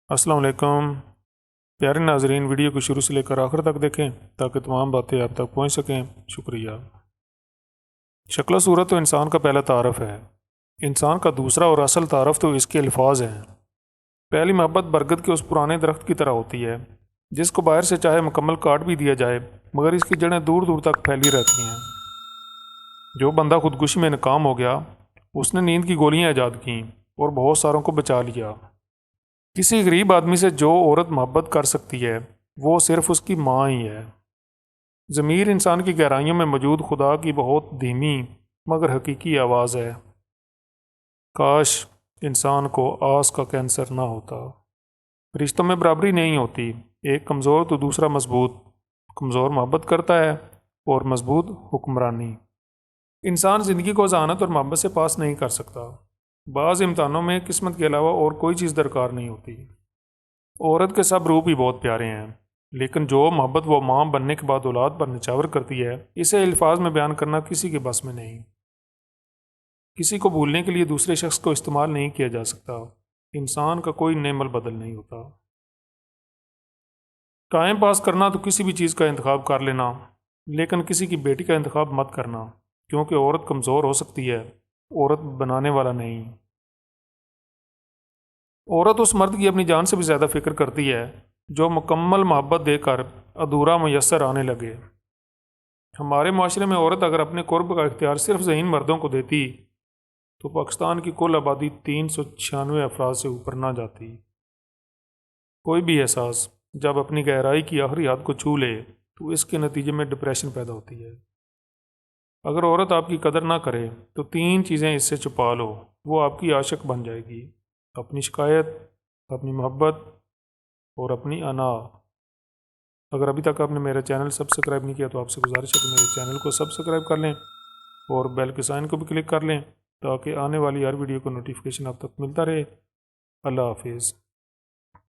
السلام علیکم پیارے ناظرین، ویڈیو کو شروع سے لے کر آخر تک دیکھیں تاکہ تمام باتیں آپ تک پہنچ سکیں۔ شکریہ۔ شکل و صورت تو انسان کا پہلا تعارف ہے۔ انسان کا دوسرا اور اصل تعارف تو اس کے الفاظ ہیں۔ پہلی محبت برگد کے اس پرانے درخت کی طرح ہوتی ہے جس کو باہر سے چاہے مکمل کاٹ بھی دیا جائے مگر اس کی جڑیں دور دور تک پھیلی رہتی ہیں۔ جو بندہ خودکشی میں ناکام ہو گیا اس نے نیند کی گولیاں ایجاد کیں اور بہت ساروں کو بچا لیا۔ کسی غریب آدمی سے جو عورت محبت کر سکتی ہے وہ صرف اس کی ماں ہی ہے۔ ضمیر انسان کی گہرائیوں میں موجود خدا کی بہت دھیمی مگر حقیقی آواز ہے۔ کاش انسان کو آس کا کینسر نہ ہوتا۔ رشتوں میں برابری نہیں ہوتی، ایک کمزور تو دوسرا مضبوط۔ کمزور محبت کرتا ہے اور مضبوط حکمرانی۔ انسان زندگی کو ذہانت اور محبت سے پاس نہیں کر سکتا۔ بعض امتحانوں میں قسمت کے علاوہ اور کوئی چیز درکار نہیں ہوتی۔ عورت کے سب روپ ہی بہت پیارے ہیں لیکن جو محبت وہ ماں بننے کے بعد اولاد پر نچھاور کرتی ہے اسے الفاظ میں بیان کرنا کسی کے بس میں نہیں۔ کسی کو بھولنے کے لیے دوسرے شخص کو استعمال نہیں کیا جا سکتا۔ انسان کا کوئی نعم البدل نہیں ہوتا۔ ٹائم پاس کرنا تو کسی بھی چیز کا انتخاب کر لینا لیکن کسی کی بیٹی کا انتخاب مت کرنا، کیونکہ عورت کمزور ہو سکتی ہے، عورت بنانے والا نہیں۔ عورت اس مرد کی اپنی جان سے بھی زیادہ فکر کرتی ہے جو مکمل محبت دے کر ادھورا میسر آنے لگے۔ ہمارے معاشرے میں عورت اگر اپنے قرب کا اختیار صرف ذہین مردوں کو دیتی تو پاکستان کی کل آبادی 396 افراد سے اوپر نہ جاتی۔ کوئی بھی احساس جب اپنی گہرائی کی آخری حد کو چھو لے تو اس کے نتیجے میں ڈپریشن پیدا ہوتی ہے۔ اگر عورت آپ کی قدر نہ کرے تو 3 چیزیں اس سے چھپا لو، وہ آپ کی عاشق بن جائے گی: اپنی شکایت، اپنی محبت اور اپنی انا۔ اگر ابھی تک آپ نے میرا چینل سبسکرائب نہیں کیا تو آپ سے گزارش ہے کہ میرے چینل کو سبسکرائب کر لیں اور بیل کے سائن کو بھی کلک کر لیں تاکہ آنے والی ہر ویڈیو کو نوٹیفیکیشن آپ تک ملتا رہے۔ اللہ حافظ۔